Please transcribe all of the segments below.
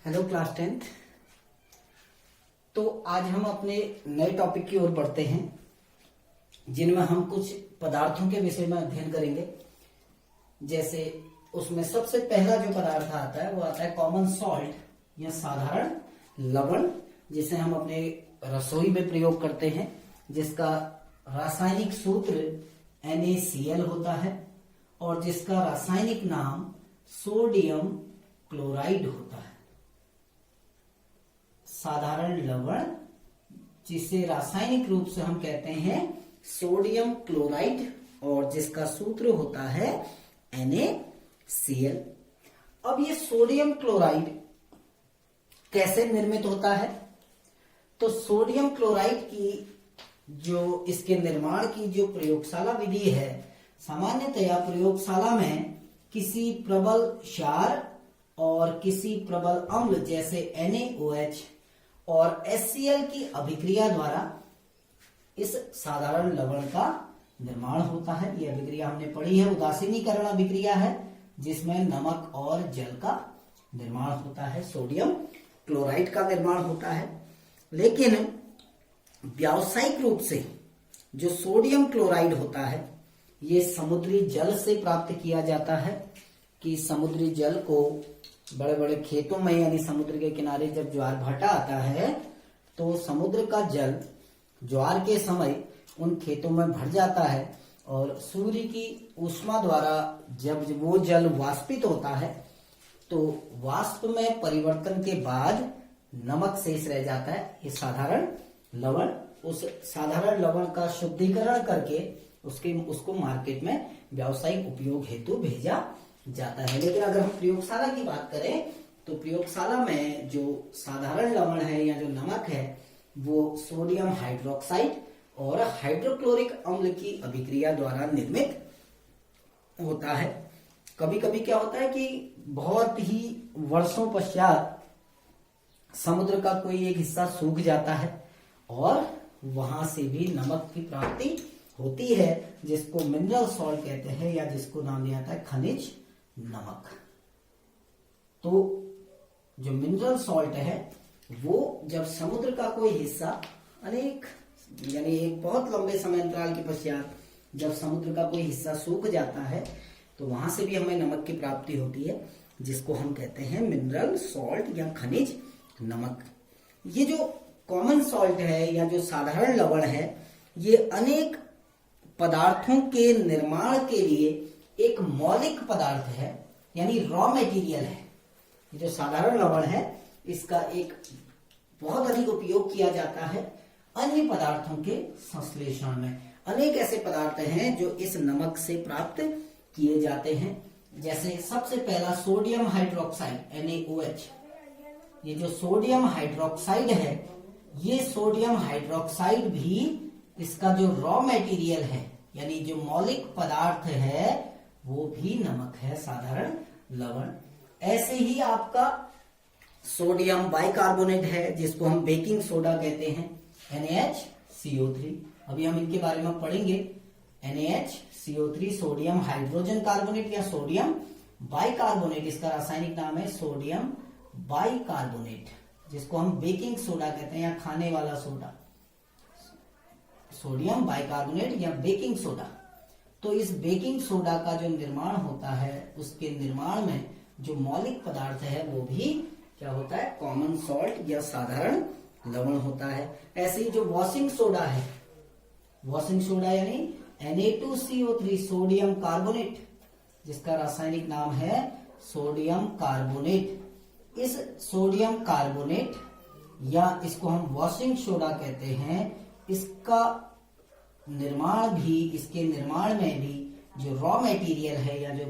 Hello class 10th। तो आज हम अपने नए टॉपिक की ओर बढ़ते हैं जिनमें हम कुछ पदार्थों के विषय में अध्ययन करेंगे। जैसे उसमें सबसे पहला जो पदार्थ आता है वो आता है कॉमन सॉल्ट या साधारण लवण, जिसे हम अपने रसोई में प्रयोग करते हैं, जिसका रासायनिक सूत्र NaCl होता है और जिसका रासायनिक नाम सोडियम क्लोराइड होता है। साधारण लवण जिसे रासायनिक रूप से हम कहते हैं सोडियम क्लोराइड और जिसका सूत्र होता है NaCl। अब ये सोडियम क्लोराइड कैसे निर्मित होता है? तो सोडियम क्लोराइड की जो इसके निर्माण की जो प्रयोगशाला विधि है, सामान्यतया प्रयोगशाला में किसी प्रबल क्षार और किसी प्रबल अम्ल जैसे NaOH और HCl की अभिक्रिया द्वारा इस साधारण लवण का निर्माण होता है। यह अभिक्रिया हमने पढ़ी है, उदासीनीकरण अभिक्रिया है, जिसमें नमक और जल का निर्माण होता है, सोडियम क्लोराइड का निर्माण होता है। लेकिन व्यावसायिक रूप से जो सोडियम क्लोराइड होता है ये समुद्री जल से प्राप्त किया जाता है कि समुद्री जल को बड़े बड़े खेतों में यानी समुद्र के किनारे जब ज्वार भाटा आता है तो समुद्र का जल ज्वार के समय उन खेतों में भर जाता है और सूर्य की ऊष्मा द्वारा जब वो जल वाष्पित होता है तो वाष्प में परिवर्तन के बाद नमक शेष रह जाता है। ये साधारण लवण, उस साधारण लवण का शुद्धिकरण करके उसको मार्केट में व्यावसायिक उपयोग हेतु भेजा जाता है। लेकिन अगर हम प्रयोगशाला की बात करें तो प्रयोगशाला में जो साधारण लवण है या जो नमक है वो सोडियम हाइड्रोक्साइड और हाइड्रोक्लोरिक अम्ल की अभिक्रिया द्वारा निर्मित होता है। कभी कभी क्या होता है कि बहुत ही वर्षों पश्चात समुद्र का कोई एक हिस्सा सूख जाता है और वहां से भी नमक की प्राप्ति होती है, जिसको मिनरल सॉल्ट कहते हैं या जिसको नाम दिया जाता है खनिज नमक। तो जो मिनरल सॉल्ट है वो जब समुद्र का कोई हिस्सा अनेक यानी एक बहुत लंबे समय अंतराल के पश्चात जब समुद्र का कोई हिस्सा सूख जाता है तो वहां से भी हमें नमक की प्राप्ति होती है, जिसको हम कहते हैं मिनरल सॉल्ट या खनिज नमक। ये जो कॉमन सॉल्ट है या जो साधारण लवण है ये अनेक पदार्थों के निर्माण के लिए एक मौलिक पदार्थ है यानी रॉ मटेरियल है। ये जो साधारण लवण है इसका एक बहुत अधिक उपयोग किया जाता है अन्य पदार्थों के संश्लेषण में। अनेक ऐसे पदार्थ हैं जो इस नमक से प्राप्त किए जाते हैं। जैसे सबसे पहला सोडियम हाइड्रोक्साइड NaOH। ये जो सोडियम हाइड्रोक्साइड है ये सोडियम हाइड्रोक्साइड भी इसका जो रॉ मटेरियल है यानी जो मौलिक पदार्थ है वो भी नमक है, साधारण लवण। ऐसे ही आपका सोडियम बाइकार्बोनेट है जिसको हम बेकिंग सोडा कहते हैं NaHCO3। अभी हम इनके बारे में पढ़ेंगे। NaHCO3 सोडियम हाइड्रोजन कार्बोनेट या सोडियम बाइकार्बोनेट, इसका रासायनिक नाम है सोडियम बाइकार्बोनेट, जिसको हम बेकिंग सोडा कहते हैं या खाने वाला सोडा, सोडियम बाइकार्बोनेट या बेकिंग सोडा। तो इस बेकिंग सोडा का जो निर्माण होता है उसके निर्माण में जो मौलिक पदार्थ है वो भी क्या होता है, कॉमन सॉल्ट या साधारण लवण होता है। ऐसे ही जो वॉशिंग सोडा है, वॉशिंग सोडा यानी Na2CO3 सोडियम कार्बोनेट, जिसका रासायनिक नाम है सोडियम कार्बोनेट। इस सोडियम कार्बोनेट या इसको हम वॉशिंग सोडा कहते हैं, इसका निर्माण भी, इसके निर्माण में भी जो रॉ मटेरियल है या जो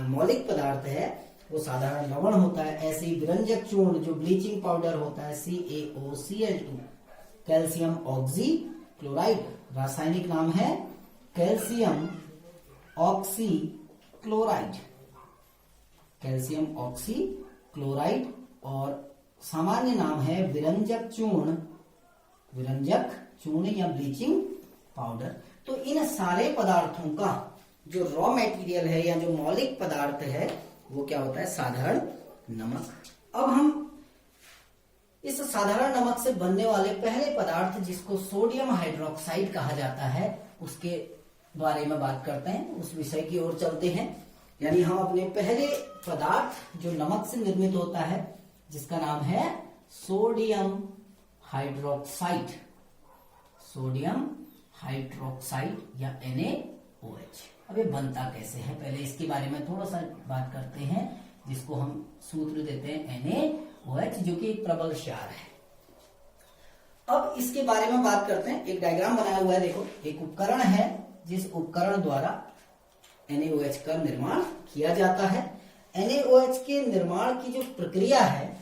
मौलिक पदार्थ है वो साधारण लवण होता है। ऐसे ही विरंजक चूर्ण जो ब्लीचिंग पाउडर होता है CaOCl2, कैल्शियम ऑक्सी क्लोराइड, रासायनिक नाम है calcium oxy chloride, calcium oxy chloride, और सामान्य नाम है विरंजक चूर्ण, विरंजक चूर्ण या ब्लीचिंग पाउडर। तो इन सारे पदार्थों का जो रॉ मटेरियल है या जो मौलिक पदार्थ है वो क्या होता है, साधारण नमक। अब हम साधारण नमक से बनने वाले पहले पदार्थ जिसको सोडियम हाइड्रोक्साइड कहा जाता है उसके बारे में बात करते हैं, उस विषय की ओर चलते हैं। यानी हम अपने पहले पदार्थ जो नमक से निर्मित होता है जिसका नाम है सोडियम हाइड्रोक्साइड, सोडियम हाइड्रोक्साइड या NaOH। अब ये बनता कैसे है, पहले इसके बारे में थोड़ा सा बात करते हैं, जिसको हम सूत्र देते हैं NaOH, जो कि एक प्रबल क्षार है। अब इसके बारे में बात करते हैं। एक डायग्राम बनाया हुआ है, देखो एक उपकरण है जिस उपकरण द्वारा NaOH का निर्माण किया जाता है। NaOH के निर्माण की जो प्रक्रिया है,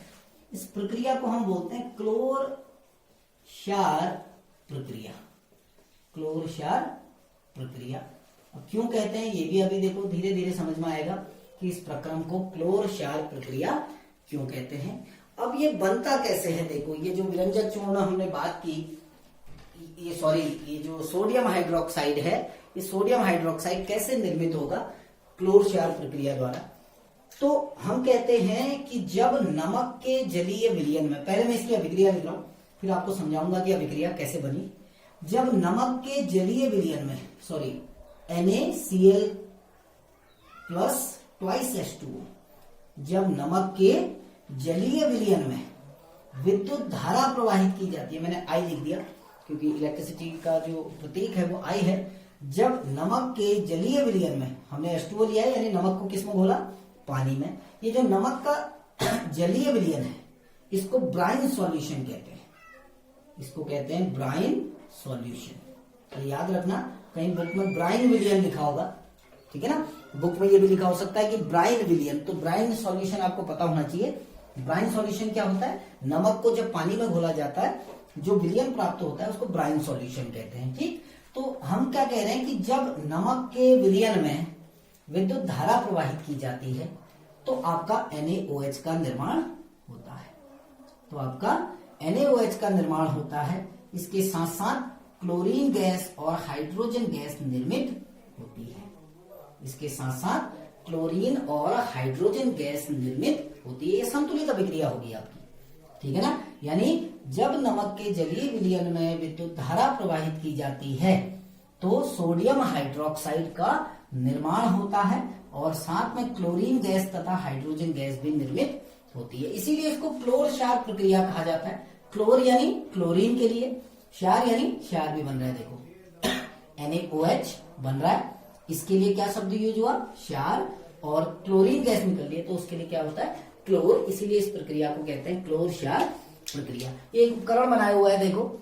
इस प्रक्रिया को हम बोलते हैं क्लोर क्षार प्रक्रिया, क्लोर क्षार प्रक्रिया। अब क्यों कहते हैं ये भी अभी देखो धीरे धीरे समझ में आएगा कि इस प्रक्रम को क्लोर क्षार प्रक्रिया क्यों कहते हैं। अब ये बनता कैसे है, देखो ये जो विरंजक चूर्ण हमने बात की, ये जो सोडियम हाइड्रोक्साइड है, ये सोडियम हाइड्रोक्साइड कैसे निर्मित होगा, क्लोर क्षार प्रक्रिया द्वारा। तो हम कहते हैं कि जब नमक के जलीय विलयन में, पहले मैं इसकी अभिक्रिया लिख रहा हूं फिर आपको समझाऊंगा कि अभिक्रिया कैसे बनी। जब नमक के जलीय विलयन में NaCl प्लस ट्वाइस H2O, जब नमक के जलीय विलयन में विद्युत धारा प्रवाहित की जाती है, मैंने I लिख दिया क्योंकि इलेक्ट्रिसिटी का जो प्रतीक है वो I है। जब नमक के जलीय विलयन में हमने H2O लिया है, यानी नमक को किसमें घोला, पानी में। ये जो नमक का जलीय विलयन है इसको ब्राइन सॉल्यूशन कहते हैं, इसको कहते हैं ब्राइन सॉल्यूशन। तो याद रखना, कहीं बुक में ब्राइन विलियन लिखा होगा, ठीक है ना, बुक में ये भी लिखा हो सकता है कि ब्राइन विलियन, तो ब्राइन सॉल्यूशन आपको पता होना चाहिए। ब्राइन सॉल्यूशन क्या होता है, नमक को जब पानी में घोला जाता है जो विलियन प्राप्त होता है उसको ब्राइन सॉल्यूशन कहते हैं। ठीक, तो हम क्या कह रहे हैं कि जब नमक के विलयन में विद्युत धारा प्रवाहित की जाती है तो आपका NaOH का निर्माण होता है, तो आपका NaOH का निर्माण होता है। इसके साथ साथ क्लोरीन गैस और हाइड्रोजन गैस निर्मित होती है, इसके साथ साथ क्लोरीन और हाइड्रोजन गैस निर्मित होती है। ये संतुलित अभिक्रिया होगी आपकी, ठीक है ना। यानी जब नमक के जलीय विलयन में विद्युत धारा प्रवाहित की जाती है तो सोडियम हाइड्रोक्साइड का निर्माण होता है और साथ में क्लोरीन गैस तथा हाइड्रोजन गैस भी निर्मित होती है। इसीलिए इसको क्लोर क्षार प्रक्रिया कहा जाता है। क्लोर यानी क्लोरीन के लिए, क्षार यानी क्षार भी बन रहा है, देखो NaOH बन रहा है, इसके लिए क्या शब्द यूज हुआ, क्षार, और क्लोरीन गैस निकल रही है तो उसके लिए क्या होता है, क्लोर। इसीलिए इस प्रक्रिया को कहते हैं क्लोर क्षार प्रक्रिया। एक उपकरण बनाया हुआ है, देखो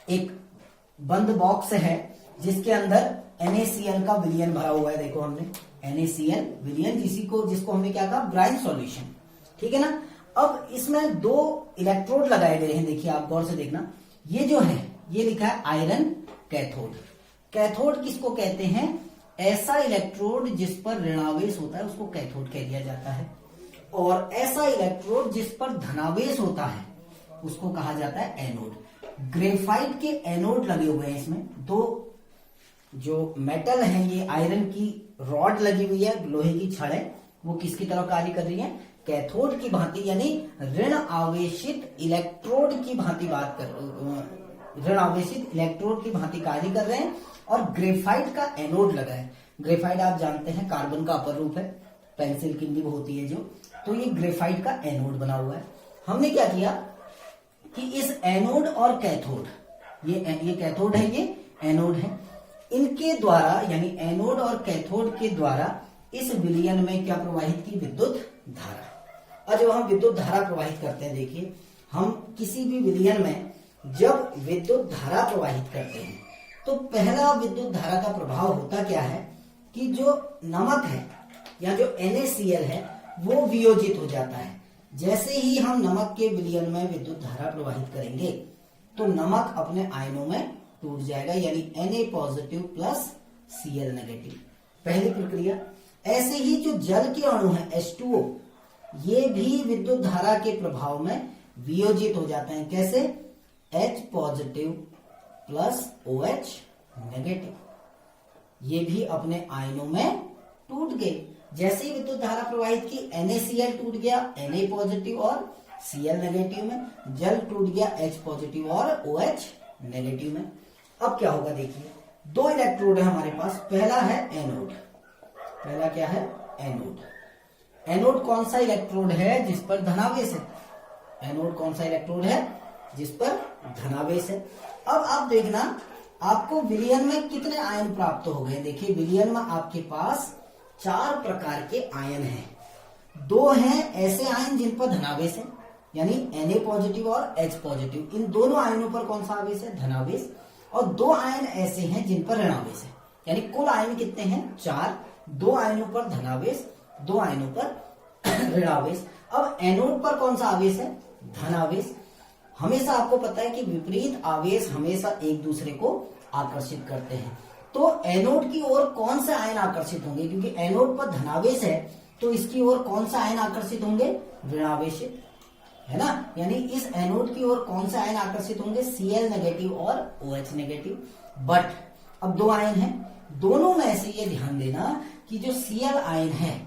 एक बंद बॉक्स है जिसके अंदर NaCl का विलयन भरा हुआ है। देखो हमने NaCl विलयन, जिसको हमने क्या कहा, ब्राइन सॉल्यूशन, ठीक है ना। अब इसमें दो इलेक्ट्रोड लगाए गए हैं, देखिए आप गौर से देखना, ये जो है ये लिखा है आयरन कैथोड। कैथोड किसको कहते हैं, ऐसा इलेक्ट्रोड जिस पर ऋणावेश होता है उसको कैथोड कह दिया जाता है, और ऐसा इलेक्ट्रोड जिस पर धनावेश होता है उसको कहा जाता है एनोड। ग्रेफाइट के एनोड लगे हुए हैं, इसमें दो जो मेटल है, ये आयरन की रॉड लगी हुई है, लोहे की छड़ है, वो किसकी तरह कार्य कर रही है, कैथोड की भांति, यानी ऋण आवेशित इलेक्ट्रोड की भांति ऋण आवेशित इलेक्ट्रोड की भांति कार्य कर रहे हैं। और ग्रेफाइट का एनोड लगा है। ग्रेफाइट आप जानते हैं कार्बन का अपर रूप है, पेंसिल की निब होती है जो, तो ये ग्रेफाइट का एनोड बना हुआ है। हमने क्या किया कि इस एनोड और कैथोड, ये कैथोड है, ये एनोड है, इनके द्वारा यानी एनोड और कैथोड के द्वारा इस विलयन में क्या प्रवाहित की, विद्युत धारा। और जब हम विद्युत धारा प्रवाहित करते हैं, देखिए हम किसी भी विलयन में जब विद्युत धारा प्रवाहित करते हैं तो पहला विद्युत धारा का प्रभाव होता क्या है कि जो नमक है या जो NaCl है वो वियोजित हो जाता है। जैसे ही हम नमक के विलयन में विद्युत धारा प्रवाहित करेंगे तो नमक अपने आयनों में टूट जाएगा, यानी Na positive plus Cl negative, पहली प्रक्रिया। ऐसे ही जो जल के अणु है H2O, ये भी विद्युत धारा के प्रभाव में वियोजित हो जाते हैं। कैसे, H positive plus OH negative, ये भी अपने आयनों में टूट गए। जैसे ही विद्युत धारा प्रवाहित की NaCl टूट गया, Na पॉजिटिव और Cl नेगेटिव में, जल टूट गया H पॉजिटिव और OH नेगेटिव में। अब क्या होगा देखिए, दो इलेक्ट्रोड है हमारे पास, पहला है एनोड। पहला क्या है? एनोड। एनोड कौन सा इलेक्ट्रोड है जिस पर धनावेश है? एनोड कौन सा इलेक्ट्रोड है जिस पर धनावेश है? अब आप देखना, आपको विलयन में कितने आयन प्राप्त हो गए। देखिए विलयन में आपके पास 4 प्रकार के आयन हैं। 2 हैं ऐसे आयन जिन पर धनावेश है, यानी Na पॉजिटिव और H पॉजिटिव, इन दोनों आयनों पर कौन सा आवेश है? धनावेश। और 2 आयन ऐसे हैं जिन पर ऋणावेश है, यानी कुल आयन कितने हैं? 4। 2 आयनों पर धनावेश, 2 आयनों पर ऋणावेश। अब एनोड पर कौन सा आवेश है? धनावेश। हमेशा आपको पता है कि विपरीत आवेश हमेशा एक दूसरे को आकर्षित करते हैं। तो एनोड की ओर कौन से आयन आकर्षित होंगे? क्योंकि एनोड पर धनावेश है तो इसकी ओर कौन सा आयन आकर्षित होंगे? ऋणावेशित, है ना। यानी इस एनोड की ओर कौन से आयन आकर्षित होंगे? Cl नेगेटिव और OH नेगेटिव। बट अब 2 आयन हैं, दोनों में से ये ध्यान देना कि जो Cl आयन है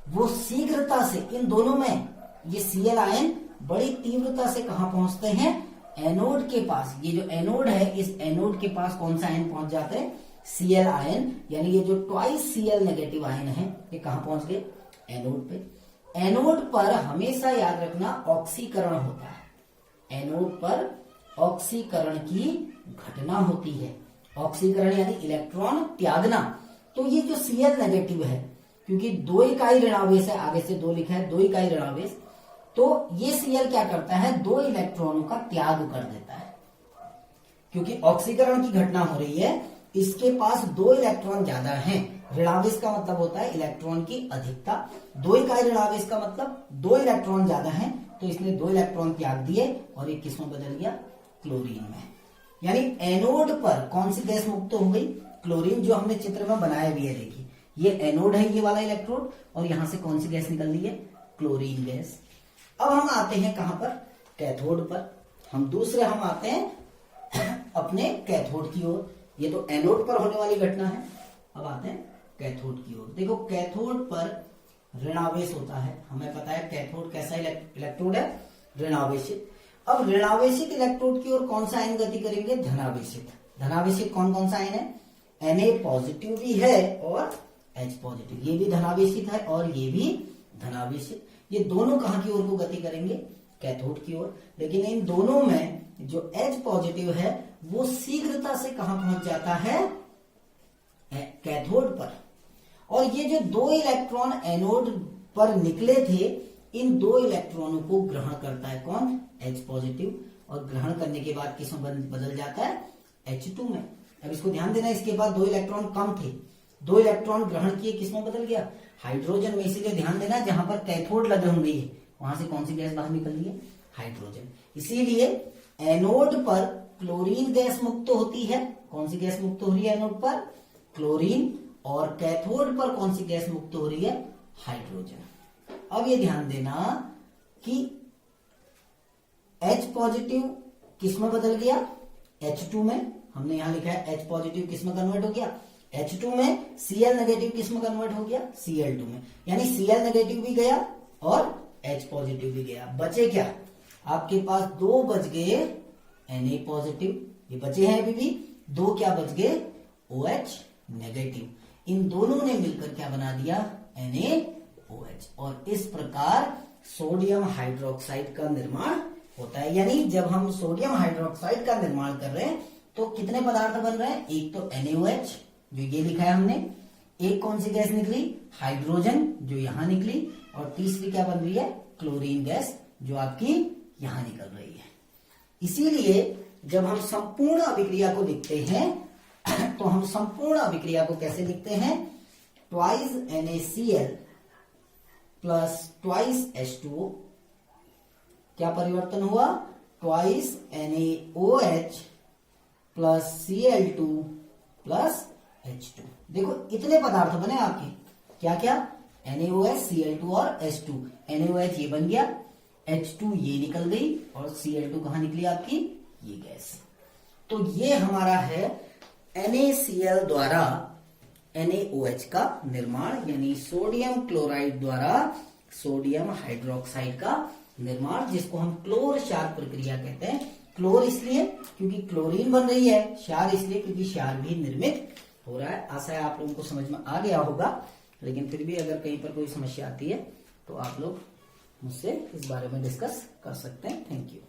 वो शीघ्रता से, इन दोनों में ये Cl आयन बड़ी तीव्रता से कहां पहुंचते हैं? एनोड के पास। ये जो एनोड है, इस एनोड के पास कौन सा आयन पहुंच जाते हैं? Cl ion. यानी ये जो ट्वाइस Cl नेगेटिव आयन है ये कहां पहुंच गए? एनोड पे। एनोड पर हमेशा याद रखना ऑक्सीकरण होता है। एनोड पर ऑक्सीकरण की घटना होती है। ऑक्सीकरण यानी इलेक्ट्रॉन त्यागना। तो ये जो Cl नेगेटिव है, क्योंकि 2 इकाई ऋणावेश है, आगे से 2 लिखा है, 2 इकाई ऋणावेश, तो ये Cl क्या करता है? 2 इलेक्ट्रॉनों का त्याग कर देता है। क्योंकि ऑक्सीकरण की घटना हो रही है, इसके पास 2 इलेक्ट्रॉन ज्यादा हैं। ऋणावेश का मतलब होता है इलेक्ट्रॉन की अधिकता। 2 इकाई ऋणावेश का मतलब 2 इलेक्ट्रॉन ज्यादा हैं, तो इसने 2 इलेक्ट्रॉन त्याग दिए और ये किसमें बदल गया? क्लोरीन में। यानी एनोड पर कौन सी गैस मुक्त हो गई? क्लोरीन, जो हमने चित्र में बनाया भी है। देखिए ये एनोड है, ये वाला इलेक्ट्रोड, और यहां से कौन सी गैस निकल रही है? Chlorine gas. अब हम आते हैं कहां पर? कैथोड पर। हम आते हैं अपने कैथोड की ओर। ये तो एनोड पर होने वाली घटना है। अब आते हैं कैथोड की ओर। देखो कैथोड पर ऋणावेश होता है, हमें पता है कैथोड कैसा इलेक्ट्रोड है? ऋणावेशित। अब ऋणावेशित इलेक्ट्रोड की ओर कौन सा आयन गति करेंगे? धनावेशित। धनावेशित कौन कौन सा आयन है? Na पॉजिटिव भी है और H पॉजिटिव, ये भी धनावेशित है और ये भी धनावेशित। ये दोनों कहां की ओर को गति करेंगे? कैथोड की ओर। लेकिन इन दोनों में जो H पॉजिटिव है वो शीघ्रता से कहां पहुंच जाता है? कैथोड पर। और ये जो 2 इलेक्ट्रॉन एनोड पर निकले थे, इन 2 इलेक्ट्रॉनों को ग्रहण करता है कौन? H positive. और ग्रहण करने के बाद किसमें बदल जाता है? H2 में। अब इसको ध्यान देना, इसके बाद 2 इलेक्ट्रॉन कम थे, 2 इलेक्ट्रॉन ग्रहण किए, किसमें बदल गया? हाइड्रोजन में। इसीलिए ध्यान देना जहां पर कैथोड लगे होंगे वहां से कौन सी गैस बाहर निकल रही है? हाइड्रोजन। इसीलिए एनोड पर क्लोरीन गैस मुक्त होती है। कौन सी गैस मुक्त हो रही है एनोड पर? क्लोरीन। और कैथोड पर कौन सी गैस मुक्त हो रही है? हाइड्रोजन। अब ये ध्यान देना कि H पॉजिटिव किस में बदल गया? H2 में। हमने यहां लिखा है H पॉजिटिव किस में कन्वर्ट हो गया? H2 में। Cl नेगेटिव किस में कन्वर्ट हो गया? Cl2 में। यानी Cl नेगेटिव भी गया और H पॉजिटिव भी गया। बचे क्या? आपके पास 2 बच गए Na पॉजिटिव, ये बचे हैं अभी भी 2। क्या बच गए? OH negative. इन दोनों ने मिलकर क्या बना दिया? NaOH। और इस प्रकार सोडियम हाइड्रोक्साइड का निर्माण होता है। यानी जब हम सोडियम हाइड्रोक्साइड का निर्माण कर रहे हैं तो कितने पदार्थ बन रहे हैं? एक तो NaOH जो ये लिखा है हमने, एक कौन सी गैस निकली? हाइड्रोजन जो यहां निकली, और तीसरी क्या बन रही है? क्लोरीन गैस जो आपकी यहां निकल रही है। इसीलिए जब हम संपूर्ण अभिक्रिया को लिखते हैं तो हम संपूर्ण अभिक्रिया को कैसे लिखते हैं? Twice NaCl plus twice H2O। क्या परिवर्तन हुआ? Twice NaOH plus Cl2 plus H2। देखो इतने पदार्थ बने आपके, क्या क्या? NaOH, Cl2 और H2। NaOH ये बन गया, H2 ये निकल गई, और Cl2 कहां निकली आपकी? ये गैस। तो ये हमारा है NaCl द्वारा NaOH का निर्माण, यानी सोडियम क्लोराइड द्वारा सोडियम हाइड्रोक्साइड का निर्माण, जिसको हम क्लोर क्षार प्रक्रिया कहते हैं। क्लोर इसलिए क्योंकि क्लोरीन बन रही है, क्षार इसलिए क्योंकि क्षार भी निर्मित हो रहा है। आशा है आप लोगों को समझ में आ गया होगा, लेकिन फिर भी अगर कहीं पर कोई समस्या आती है तो आप लोग मुझसे इस बारे में डिस्कस कर सकते हैं। Thank you.